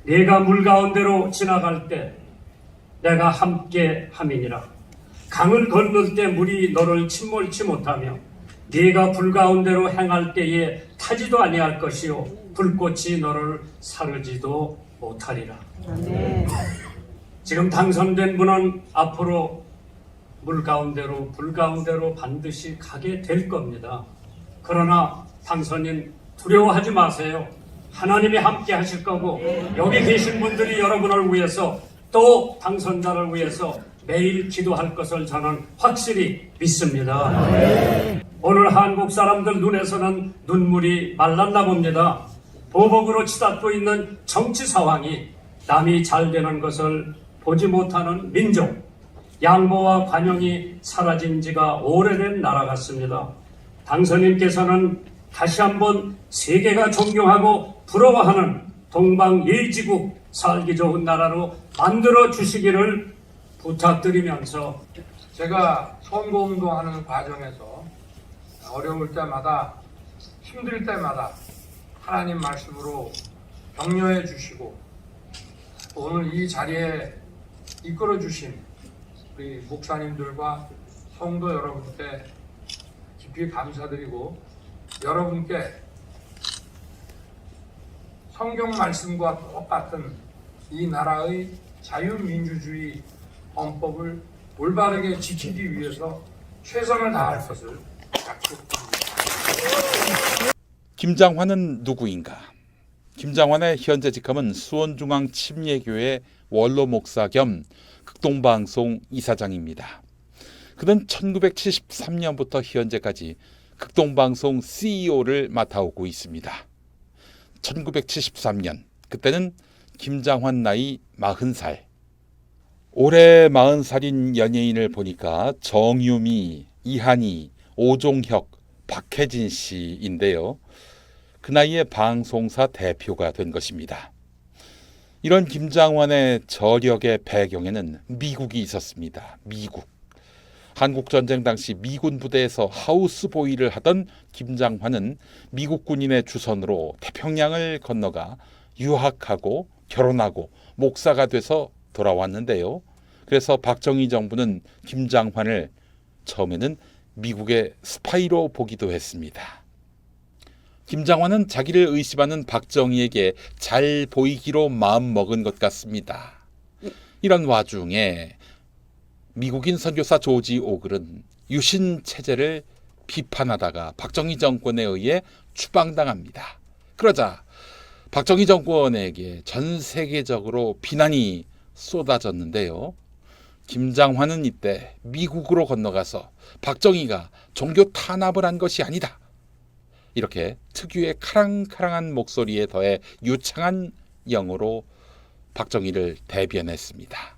네가 물 가운데로 지나갈 때 내가 함께 함이니라. 강을 건널 때 물이 너를 침몰치 못하며 네가 불 가운데로 행할 때에 타지도 아니할 것이요 불꽃이 너를 사르지도 못하리라. 아멘. 지금 당선된 분은 앞으로 물 가운데로 불 가운데로 반드시 가게 될 겁니다. 그러나 당선인 두려워하지 마세요. 하나님이 함께 하실 거고 여기 계신 분들이 여러분을 위해서 또 당선자를 위해서 매일 기도할 것을 저는 확실히 믿습니다. 오늘 한국 사람들 눈에서는 눈물이 말랐나 봅니다. 보복으로 치닫고 있는 정치 상황이 남이 잘 되는 것을 보지 못하는 민족, 양보와 관용이 사라진 지가 오래된 나라 같습니다. 당선인께서는 다시 한번 세계가 존경하고 부러워하는 동방예의지국 살기 좋은 나라로 만들어 주시기를 부탁드리면서 제가 선거운동하는 과정에서 어려울 때마다 힘들 때마다 하나님 말씀으로 격려해 주시고 오늘 이 자리에 이끌어 주신 우리 목사님들과 성도 여러분께 깊이 감사드리고 여러분께 성경 말씀과 똑같은 이 나라의 자유민주주의 헌법을 올바르게 지키기 위해서 최선을 다할 것을 약속드립니다. 김장환은 누구인가? 김장환의 현재 직함은 수원중앙침례교회 원로 목사 겸 극동방송 이사장입니다. 그는 1973년부터 현재까지 극동방송 CEO를 맡아오고 있습니다. 1973년, 그때는 김장환 나이 40살. 올해 40살인 연예인을 보니까 정유미, 이한희, 오종혁, 박혜진 씨인데요. 그 나이에 방송사 대표가 된 것입니다. 이런 김장환의 저력의 배경에는 미국이 있었습니다. 미국. 한국전쟁 당시 미군 부대에서 하우스보이를 하던 김장환은 미국 군인의 주선으로 태평양을 건너가 유학하고 결혼하고 목사가 돼서 돌아왔는데요. 그래서 박정희 정부는 김장환을 처음에는 미국의 스파이로 보기도 했습니다. 김장환은 자기를 의심하는 박정희에게 잘 보이기로 마음먹은 것 같습니다. 이런 와중에 미국인 선교사 조지 오글은 유신 체제를 비판하다가 박정희 정권에 의해 추방당합니다. 그러자 박정희 정권에게 전 세계적으로 비난이 쏟아졌는데요. 김장환은 이때 미국으로 건너가서 박정희가 종교 탄압을 한 것이 아니다. 이렇게 특유의 카랑카랑한 목소리에 더해 유창한 영어로 박정희를 대변했습니다.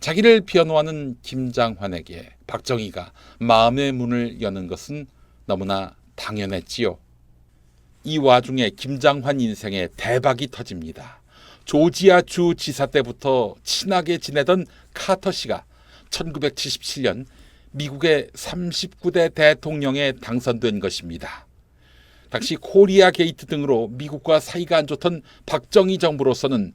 자기를 변호하는 김장환에게 박정희가 마음의 문을 여는 것은 너무나 당연했지요. 이 와중에 김장환 인생에 대박이 터집니다. 조지아 주 지사 때부터 친하게 지내던 카터 씨가 1977년 미국의 39대 대통령에 당선된 것입니다. 당시 코리아 게이트 등으로 미국과 사이가 안 좋던 박정희 정부로서는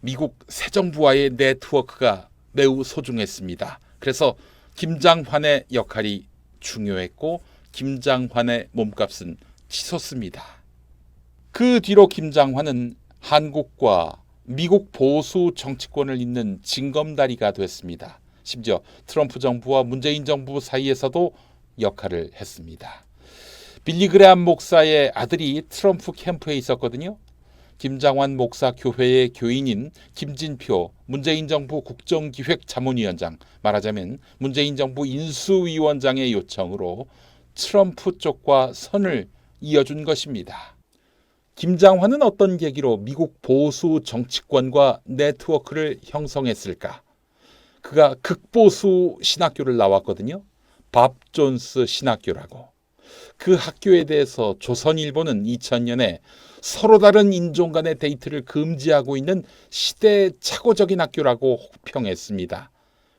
미국 새 정부와의 네트워크가 매우 소중했습니다. 그래서 김장환의 역할이 중요했고 김장환의 몸값은 치솟습니다. 그 뒤로 김장환은 한국과 미국 보수 정치권을 잇는 징검다리가 됐습니다. 심지어 트럼프 정부와 문재인 정부 사이에서도 역할을 했습니다. 빌리 그레암 목사의 아들이 트럼프 캠프에 있었거든요. 김장환 목사 교회의 교인인 김진표 문재인 정부 국정기획자문위원장, 말하자면 문재인 정부 인수위원장의 요청으로 트럼프 쪽과 선을 이어준 것입니다. 김장환은 어떤 계기로 미국 보수 정치권과 네트워크를 형성했을까? 그가 극보수 신학교를 나왔거든요. 밥 존스 신학교라고. 그 학교에 대해서 조선일보는 2000년에 서로 다른 인종 간의 데이트를 금지하고 있는 시대착오적인 학교라고 혹평했습니다.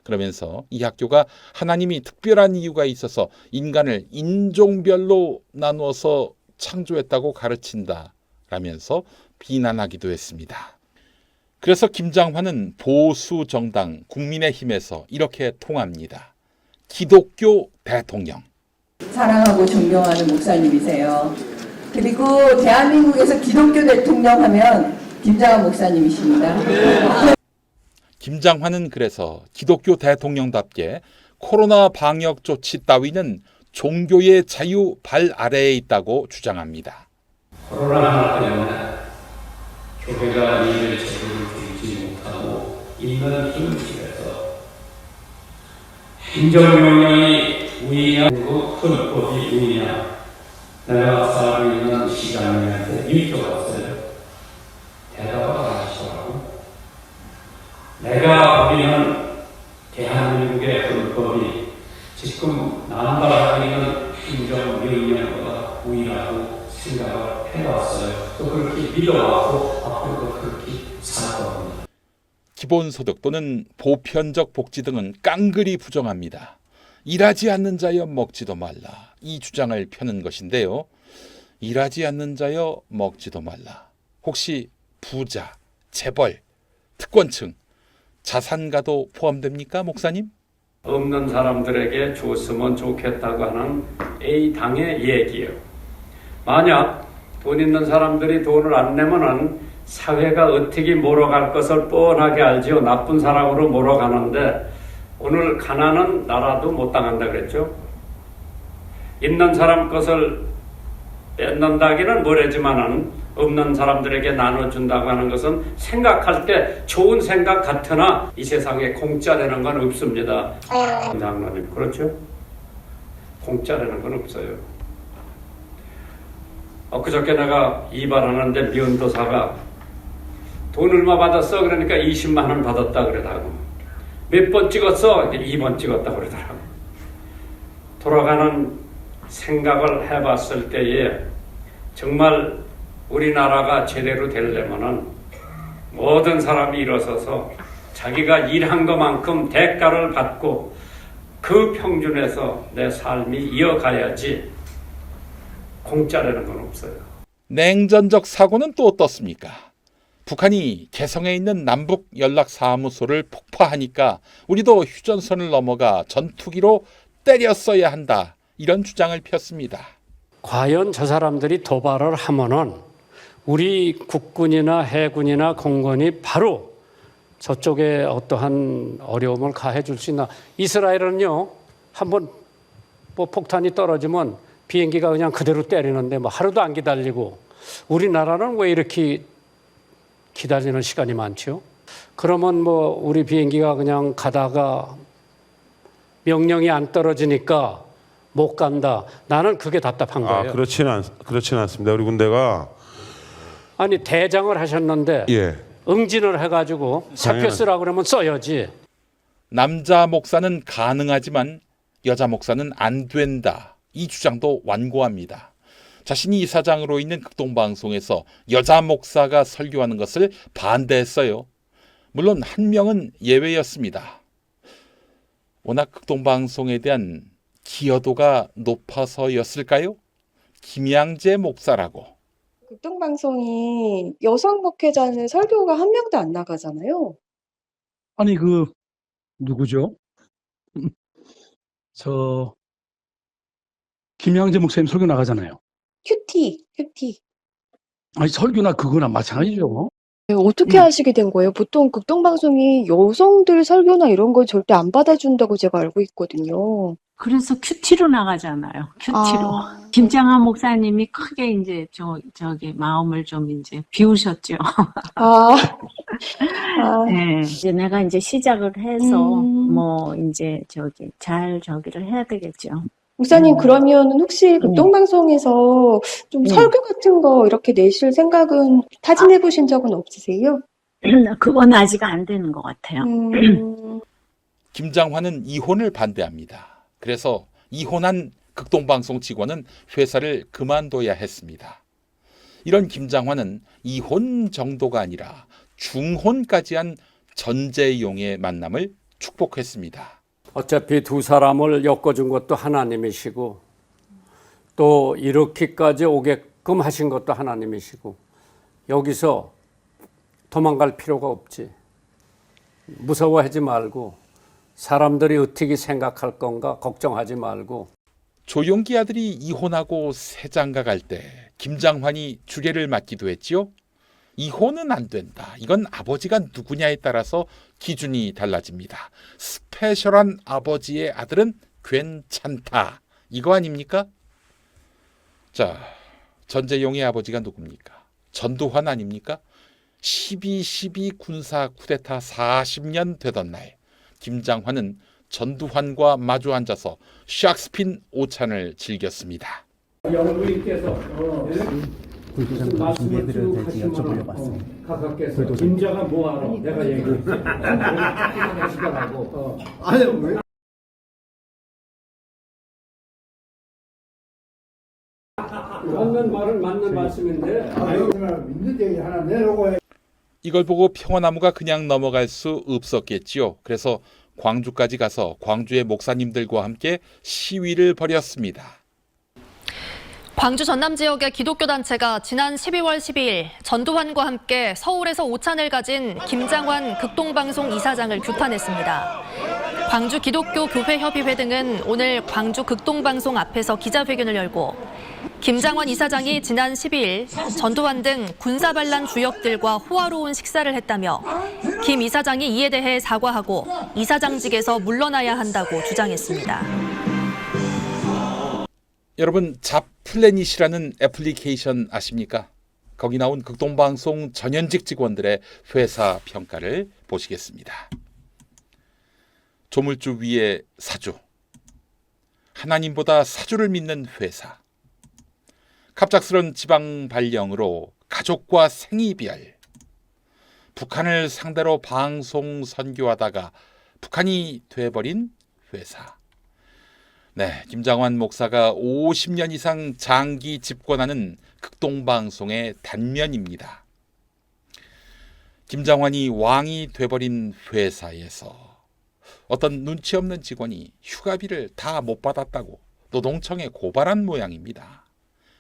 그러면서 이 학교가 하나님이 특별한 이유가 있어서 인간을 인종별로 나누어서 창조했다고 가르친다 라면서 비난하기도 했습니다. 그래서 김장환은 보수 정당 국민의힘에서 이렇게 통합니다. 기독교 대통령. 사랑하고 존경하는 목사님이세요. 그리고 대한민국에서 기독교 대통령 하면 김장환 목사님이십니다. 김장환은 그래서 기독교 대통령답게 코로나 방역 조치 따위는 종교의 자유 발 아래에 있다고 주장합니다. 코로나 때문에 교회가 이를 제대로 드리지 못하고 있는 힘집에서 행정명령이 우위냐 헌법이 우위냐 내가 살고 있는 시장님한테 여쭤봤어요. 대답을 안 하시더라고. 내가 보기에는 대한민국의 헌법이 지금 남발하고 있는 행정명령보다 우위라고 생각을 해왔어요. 또 그렇게 믿어왔고 앞으로도 그렇게 살 겁니다. 기본소득 또는 보편적 복지 등은 깡그리 부정합니다. 일하지 않는 자여 먹지도 말라. 이 주장을 펴는 것인데요. 일하지 않는 자여 먹지도 말라. 혹시 부자, 재벌, 특권층, 자산가도 포함됩니까, 목사님? 없는 사람들에게 줬으면 좋겠다고 하는 A당의 얘기예요. 만약 돈 있는 사람들이 돈을 안 내면은 사회가 어떻게 몰아갈 것을 뻔하게 알지요. 나쁜 사람으로 몰아가는데 오늘 가난은 나라도 못 당한다 그랬죠. 있는 사람 것을 뺏는다기는 뭐래지만은 없는 사람들에게 나눠준다고 하는 것은 생각할 때 좋은 생각 같으나 이 세상에 공짜라는 건 없습니다. 장로님 그렇죠? 공짜라는 건 없어요. 엊그저께 내가 이발하는데 면도사가 돈 얼마 받았어? 그러니까 20만 원 받았다 그러더라고. 몇 번 찍었어? 2번 찍었다 그러더라고. 돌아가는 생각을 해봤을 때에 정말 우리나라가 제대로 되려면은 모든 사람이 일어서서 자기가 일한 것만큼 대가를 받고 그 평균에서 내 삶이 이어가야지 공짜라는 건 없어요. 냉전적 사고는 또 어떻습니까? 북한이 개성에 있는 남북 연락사무소를 폭파하니까 우리도 휴전선을 넘어가 전투기로 때렸어야 한다. 이런 주장을 폈습니다. 과연 저 사람들이 도발을 하면은 우리 국군이나 해군이나 공군이 바로 저쪽에 어떠한 어려움을 가해 줄 수 있나. 이스라엘은요, 한번 뭐 폭탄이 떨어지면 비행기가 그냥 그대로 때리는데 뭐 하루도 안 기다리고, 우리나라는 왜 이렇게 기다리는 시간이 많죠? 그러면 뭐 우리 비행기가 그냥 가다가 명령이 안 떨어지니까 못 간다. 나는 그게 답답한 거예요. 그렇지는 않습니다. 우리 군대가 아니 대장을 하셨는데 응진을 해가지고 사표 쓰라고 그러면 써야지. 남자 목사는 가능하지만 여자 목사는 안 된다. 이 주장도 완고합니다. 자신이 이사장으로 있는 극동방송에서 여자 목사가 설교하는 것을 반대했어요. 물론 한 명은 예외였습니다. 워낙 극동방송에 대한 기여도가 높아서였을까요? 김양재 목사라고. 극동방송이 여성 목회자는 설교가 한 명도 안 나가잖아요. 아니 누구죠? 저 김양재 목사님 설교 나가잖아요. 큐티. 아니 설교나 그거나 마찬가지죠. 어떻게 하시게 된 거예요? 보통 극동방송이 여성들 설교나 이런 걸 절대 안 받아준다고 제가 알고 있거든요. 그래서 큐티로 나가잖아요. 큐티로. 김장환 목사님이 크게 이제 저기 마음을 좀 이제 비우셨죠. 네. 이제 내가 이제 시작을 해서 뭐 이제 저기를 해야 되겠죠. 목사님 그러면 혹시 극동방송에서 좀 설교 같은 거 이렇게 내실 생각은 타진해 보신 적은 없으세요? 그건 아직 안 되는 것 같아요. 김장환은 이혼을 반대합니다. 그래서 이혼한 극동방송 직원은 회사를 그만둬야 했습니다. 이런 김장환은 이혼 정도가 아니라 중혼까지 한 전재용의 만남을 축복했습니다. 어차피 두 사람을 엮어준 것도 하나님이시고 또 이렇게까지 오게끔 하신 것도 하나님이시고 여기서 도망갈 필요가 없지. 무서워하지 말고 사람들이 어떻게 생각할 건가 걱정하지 말고. 조용기 아들이 이혼하고 새장가 갈 때 김장환이 주례를 맡기도 했지요. 이혼은 안 된다. 이건 아버지가 누구냐에 따라서 기준이 달라집니다. 스페셜한 아버지의 아들은 괜찮다. 이거 아닙니까? 자, 전재용의 아버지가 누굽니까? 전두환 아닙니까? 12.12 군사 쿠데타 40년 되던 날 김장환은 전두환과 마주 앉아서 샥스핀 오찬을 즐겼습니다. 영부인께서 말씀을 쭉 하시면 각하께서 김자가 뭐하러 내가 얘기했지. 하시더라고. 맞는 말은 맞는 말씀인데. 이걸 보고 평화나무가 그냥 넘어갈 수 없었겠지요. 그래서 광주까지 가서 광주의 목사님들과 함께 시위를 벌였습니다. 광주 전남 지역의 기독교 단체가 지난 12월 12일 전두환과 함께 서울에서 오찬을 가진 김장환 극동방송 이사장을 규탄했습니다. 광주 기독교 교회협의회 등은 오늘 광주 극동방송 앞에서 기자회견을 열고 김장환 이사장이 지난 12일 전두환 등 군사반란 주역들과 호화로운 식사를 했다며 김 이사장이 이에 대해 사과하고 이사장직에서 물러나야 한다고 주장했습니다. 여러분, 잡플래닛이라는 애플리케이션 아십니까? 거기 나온 극동방송 전현직 직원들의 회사 평가를 보시겠습니다. 조물주 위에 사주, 하나님보다 사주를 믿는 회사, 갑작스런 지방 발령으로 가족과 생이별, 북한을 상대로 방송 선교하다가 북한이 돼버린 회사. 네, 김장환 목사가 50년 이상 장기 집권하는 극동방송의 단면입니다. 김장환이 왕이 돼버린 회사에서 어떤 눈치 없는 직원이 휴가비를 다 못 받았다고 노동청에 고발한 모양입니다.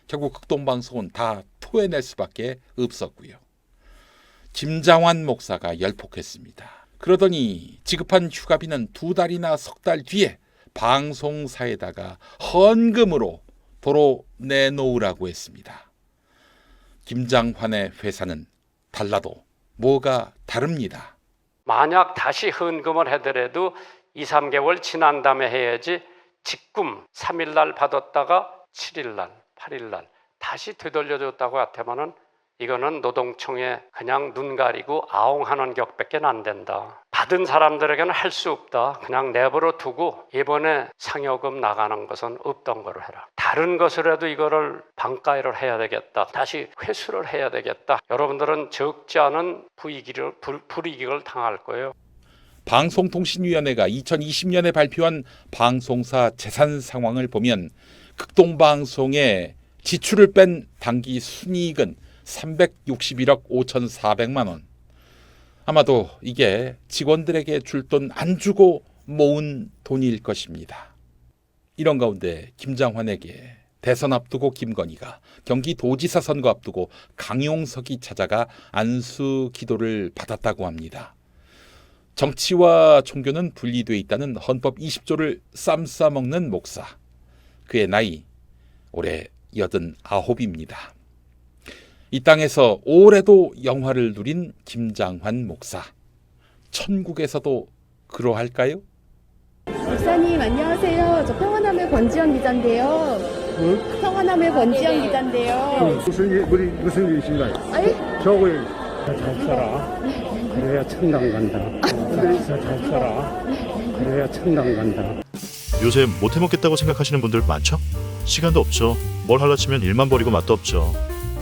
결국 극동방송은 다 토해낼 수밖에 없었고요. 김장환 목사가 열폭했습니다. 그러더니 지급한 휴가비는 2달이나 3달 뒤에 방송사에다가 헌금으로 도로 내놓으라고 했습니다. 김장환의 회사는 달라도 뭐가 다릅니다. 만약 다시 헌금을 하더라도 2, 3개월 지난 다음에 해야지 지금 3일날 받았다가 7일날, 8일날 다시 되돌려줬다고 하다면은 이거는 노동청에 그냥 눈 가리고 아웅하는 격밖에 안 된다. 받은 사람들에게는 할 수 없다. 그냥 내버려 두고 이번에 상여금 나가는 것은 없던 거로 해라. 다른 것이라도 이거를 반가이를 해야 되겠다. 다시 회수를 해야 되겠다. 여러분들은 적지 않은 불이익을 당할 거예요. 방송통신위원회가 2020년에 발표한 방송사 재산 상황을 보면 극동방송의 지출을 뺀 당기 순이익은 361억 5,400만 원. 아마도 이게 직원들에게 줄 돈 안 주고 모은 돈일 것입니다. 이런 가운데 김장환에게 대선 앞두고 김건희가, 경기도지사 선거 앞두고 강용석이 찾아가 안수 기도를 받았다고 합니다. 정치와 종교는 분리되어 있다는 헌법 20조를 쌈싸먹는 목사. 그의 나이 올해 89입니다. 이 땅에서 오래도 영화를 누린 김장환 목사. 천국에서도 그러할까요? 목사님 안녕하세요. 저 평안함의 권지영 기자인데요. 평안함의 권지영 기자인데요. 무슨 일이신가요? 아니? 저걸 잘 살아. 그래야 천당 간다. 잘 살아. 그래야 천당 간다. 요새 못 해먹겠다고 생각하시는 분들 많죠? 시간도 없죠. 뭘 하려 치면 일만 버리고 맛도 없죠.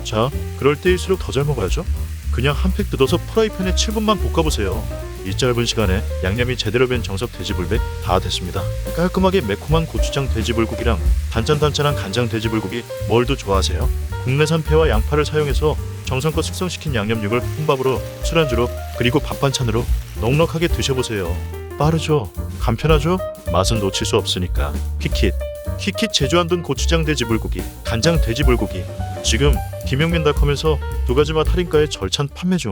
자, 그럴 때일수록 더 잘 먹어야죠. 그냥 한 팩 뜯어서 프라이팬에 7분만 볶아보세요. 이 짧은 시간에 양념이 제대로 된 정석 돼지불백 다 됐습니다. 깔끔하게 매콤한 고추장 돼지불고기랑 단짠단짠한 간장 돼지불고기 뭘 더 좋아하세요? 국내산 폐와 양파를 사용해서 정성껏 숙성시킨 양념육을 혼밥으로, 술안주로, 그리고 밥 반찬으로 넉넉하게 드셔보세요. 빠르죠? 간편하죠? 맛은 놓칠 수 없으니까 픽킷. 킥킥 제주안돈 고추장 돼지불고기, 간장 돼지불고기. 지금 김영민닷컴에서 2가지 맛 할인가에 절찬 판매 중.